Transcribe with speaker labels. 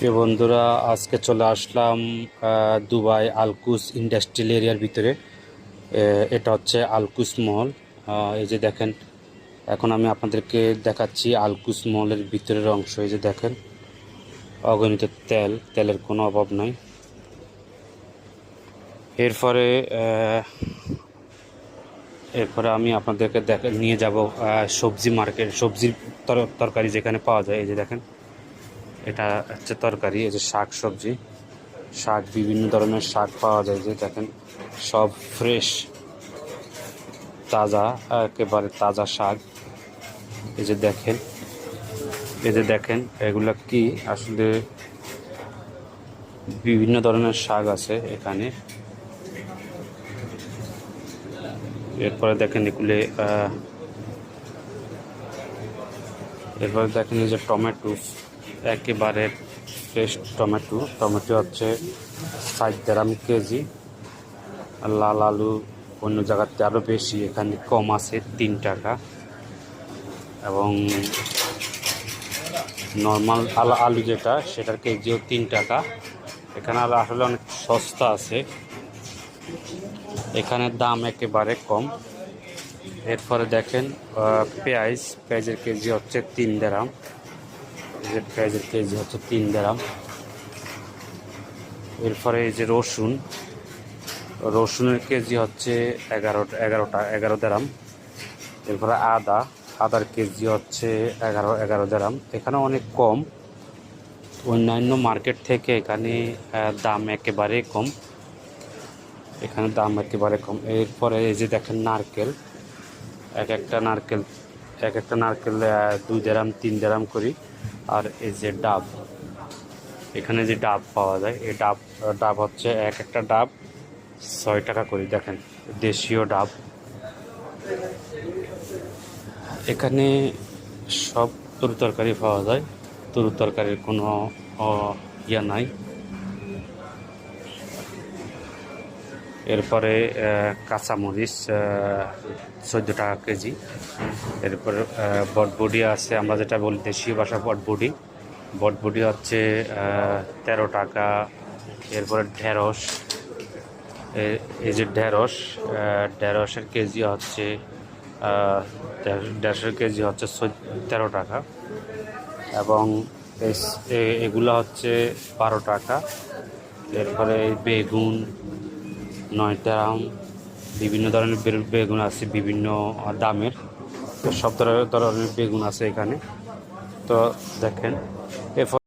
Speaker 1: প্রিয় বন্ধুরা, আজকে চলে আসলাম দুবাই আলকুস ইন্ডাস্ট্রিয়াল এরিয়ার ভিতরে। এটা হচ্ছে আলকুস মল। এই যে দেখেন, এখন আমি আপনাদেরকে দেখাচ্ছি আলকুস মলের ভিতরের অংশ। এই যে দেখেন, অগণিত তেলের কোনো অভাব নাই। এরপরে আমি আপনাদেরকে নিয়ে যাব সবজি মার্কেট, সবজির তরকারি যেখানে পাওয়া যায়। এই যে দেখেন, এটা হচ্ছে তরকারি। এই যে শাক, বিভিন্ন ধরনের শাক পাওয়া যায়। যে দেখেন, সব ফ্রেশ, তাজা, একেবারে তাজা শাক। এই যে দেখেন, এগুলা কি আসলে বিভিন্ন ধরনের শাক আছে এখানে। এরপরে দেখেন এই যে টমেটো, একেবারে ফ্রেশ টমেটো হচ্ছে 60 দিরহাম কেজি। লাল আলু অন্য জায়গাতে আরও বেশি, এখানে কম আছে 3 টাকা। এবং নর্মাল আলু যেটা, সেটার কেজিও 3 টাকা। এখানে আলু আসলে অনেক সস্তা আছে, এখানে দাম একেবারে কম। এরপরে দেখেন পেঁয়াজের কেজি হচ্ছে 3 দিরহাম। পেঁয়াজের কেজি হচ্ছে 3 দিরহাম। এরপরে এই যে রসুনের কেজি হচ্ছে 11 দিরহাম। এরপরে আদার কেজি হচ্ছে 11 দিরহাম। এখানে অনেক কম, অন্যান্য মার্কেট থেকে এখানে দাম একেবারে কম। এরপরে এই যে দেখেন নারকেল, এক একটা নারকেল 2 দিরহাম 3 দিরহাম করি। আর এই যে ডাব, এখানে যে ডাব পাওয়া যায়, এই ডাব হচ্ছে এক একটা ডাব 6 টাকা করে। দেখেন, দেশীয় ডাব। এখানে সব তরকারি পাওয়া যায়, তরকারির কোনো ইয়া নাই। এরপরে কাঁচামরিচ 14 টাকা কেজি। এরপরে বটবডি আছে, আমরা যেটা বলি দেশীয় ভাষা বটবডি হচ্ছে 13 টাকা। এরপরে এই যে ঢেঁড়সের কেজি হচ্ছে 13 টাকা। এবং এগুলো হচ্ছে 12 টাকা। এরপরে বেগুন 9 দিরহাম। বিভিন্ন ধরনের বেগুন আছে, বিভিন্ন দামের, সব ধরনের বেগুন আছে এখানে। তো দেখেন,